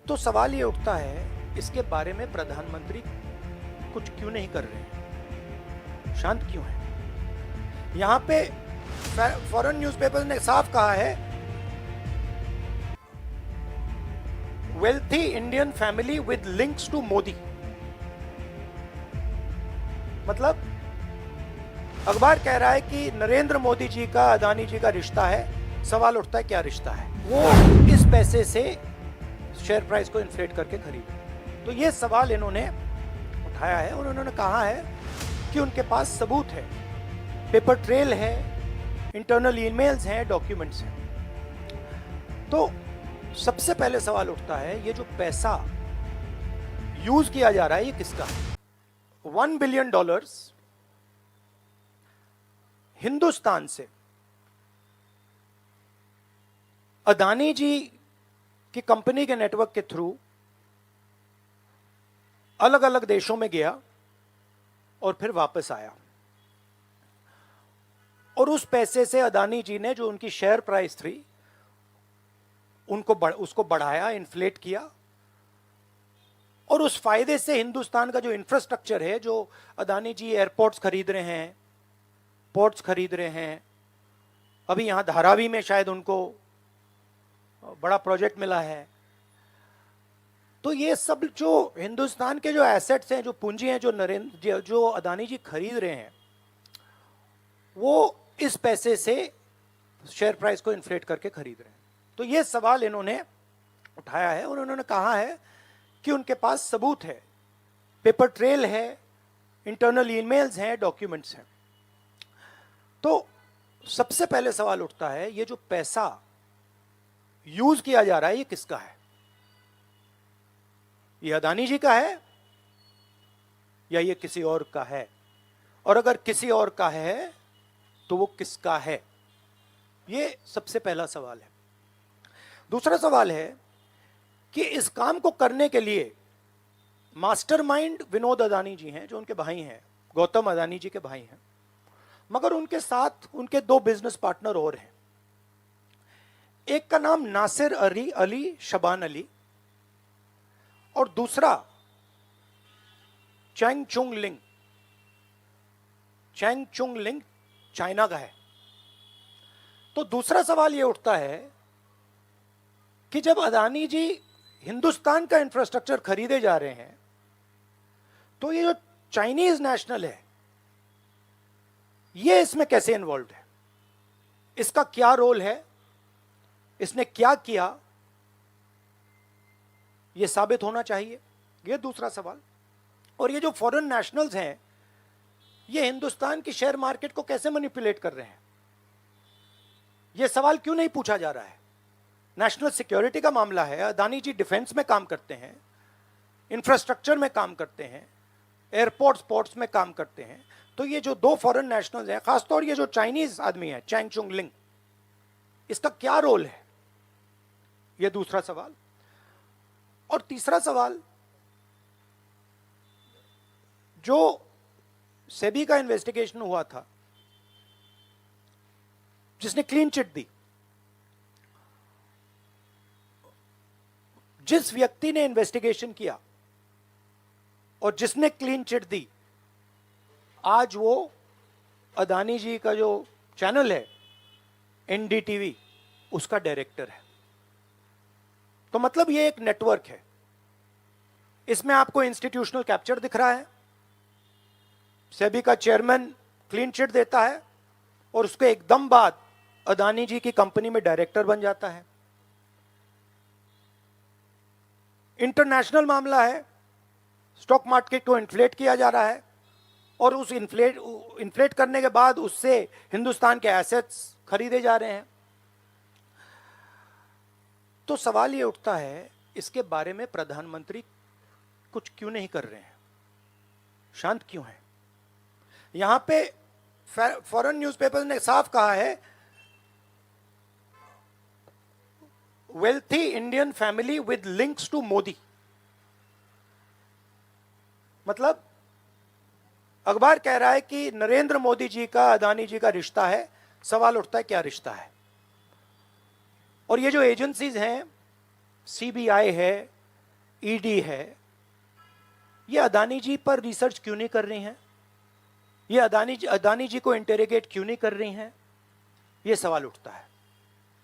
तो सवाल ये उठता है, इसके बारे में प्रधानमंत्री कुछ क्यों नहीं कर रहे हैं, शांत क्यों है। यहां पे फॉरेन न्यूज़पेपर ने साफ कहा है, wealthy Indian family with links to Modi. मतलब अखबार कह रहा है कि नरेंद्र मोदी जी का अदानी जी का रिश्ता है। सवाल उठता है क्या रिश्ता है, वो इस पैसे से शेयर प्राइस को इन्फ्लेट करके खरीदे। तो ये सवाल इन्होंने उठाया है और उन्होंने कहा है कि उनके पास सबूत है, पेपर ट्रेल है, इंटरनल ईमेल्स हैं, डॉक्यूमेंट्स हैं। तो सबसे पहले सवाल उठता है, ये जो पैसा यूज किया जा रहा है ये किसका है। $1 बिलियन हिंदुस्तान से अदानी जी की कंपनी के नेटवर्क के थ्रू अलग अलग देशों में गया और फिर वापस आया, और उस पैसे से अदानी जी ने जो उनकी शेयर प्राइस थी उसको बढ़ाया, इन्फ्लेट किया, और उस फायदे से हिंदुस्तान का जो इंफ्रास्ट्रक्चर है, जो अदानी जी एयरपोर्ट्स खरीद रहे हैं, पोर्ट्स खरीद रहे हैं, अभी यहां धारावी में शायद उनको बड़ा प्रोजेक्ट मिला है। तो ये सब जो हिंदुस्तान के जो एसेट्स हैं, जो पूंजी हैं, जो अदानी जी खरीद रहे हैं, वो इस पैसे से शेयर प्राइस को इन्फ्लेट करके खरीद रहे हैं। तो ये सवाल इन्होंने उठाया है और उन्होंने कहा है कि उनके पास सबूत है, पेपर ट्रेल है, इंटरनल ईमेल्स हैं, डॉक्यूमेंट्स हैं। तो सबसे पहले सवाल उठता है, ये जो पैसा यूज किया जा रहा है ये किसका है। ये अदानी जी का है या ये किसी और का है, और अगर किसी और का है तो वो किसका है, ये सबसे पहला सवाल है। दूसरा सवाल है कि इस काम को करने के लिए मास्टरमाइंड विनोद अदानी जी हैं, जो उनके भाई हैं, गौतम अदानी जी के भाई हैं, मगर उनके साथ उनके दो बिजनेस पार्टनर और हैं। एक का नाम नासिर अली शबान अली और दूसरा चैंग चुंग लिंग। चैंग चुंग लिंग चाइना का है। तो दूसरा सवाल यह उठता है कि जब अदानी जी हिंदुस्तान का इंफ्रास्ट्रक्चर खरीदे जा रहे हैं, तो ये जो चाइनीज नेशनल है ये इसमें कैसे इन्वॉल्व है, इसका क्या रोल है, इसने क्या किया, यह साबित होना चाहिए। यह दूसरा सवाल। और ये जो फॉरेन नेशनल्स हैं, ये हिंदुस्तान की शेयर मार्केट को कैसे मैनिपुलेट कर रहे हैं, यह सवाल क्यों नहीं पूछा जा रहा है। नेशनल सिक्योरिटी का मामला है। अदानी जी डिफेंस में काम करते हैं, इंफ्रास्ट्रक्चर में काम करते हैं, एयरपोर्ट्स पोर्ट्स में काम करते हैं। तो ये जो दो फॉरेन नेशनल्स हैं, खासतौर ये जो चाइनीज आदमी है चैंग चुंग लिंग, इसका क्या रोल है, यह दूसरा सवाल। और तीसरा सवाल, जो सेबी का इन्वेस्टिगेशन हुआ था जिसने क्लीन चिट दी, जिस व्यक्ति ने इन्वेस्टिगेशन किया और जिसने क्लीन चिट दी, आज वो अदानी जी का जो चैनल है NDTV, उसका डायरेक्टर है। तो मतलब ये एक नेटवर्क है। इसमें आपको इंस्टीट्यूशनल कैप्चर दिख रहा है, सेबी का चेयरमैन क्लीन चिट देता है और उसके एकदम बाद अदानी जी की कंपनी में डायरेक्टर बन जाता है। इंटरनेशनल मामला है, स्टॉक मार्केट को इन्फ्लेट किया जा रहा है और उस इन्फ्लेट करने के बाद उससे हिंदुस्तान के एसेट्स खरीदे जा रहे हैं। तो सवाल ये उठता है, इसके बारे में प्रधानमंत्री कुछ क्यों नहीं कर रहे हैं, शांत क्यों है। यहां पे फॉरेन न्यूज़पेपर ने साफ कहा है, wealthy Indian family with links to Modi. मतलब अखबार कह रहा है कि नरेंद्र मोदी जी का अदानी जी का रिश्ता है। सवाल उठता है क्या रिश्ता है। और ये जो एजेंसीज हैं, CBI है, ईडी है, ये अदानी जी पर रिसर्च क्यों नहीं कर रही हैं? ये अदानी जी को इंटेरोगेट क्यों नहीं कर रही हैं? ये सवाल उठता है।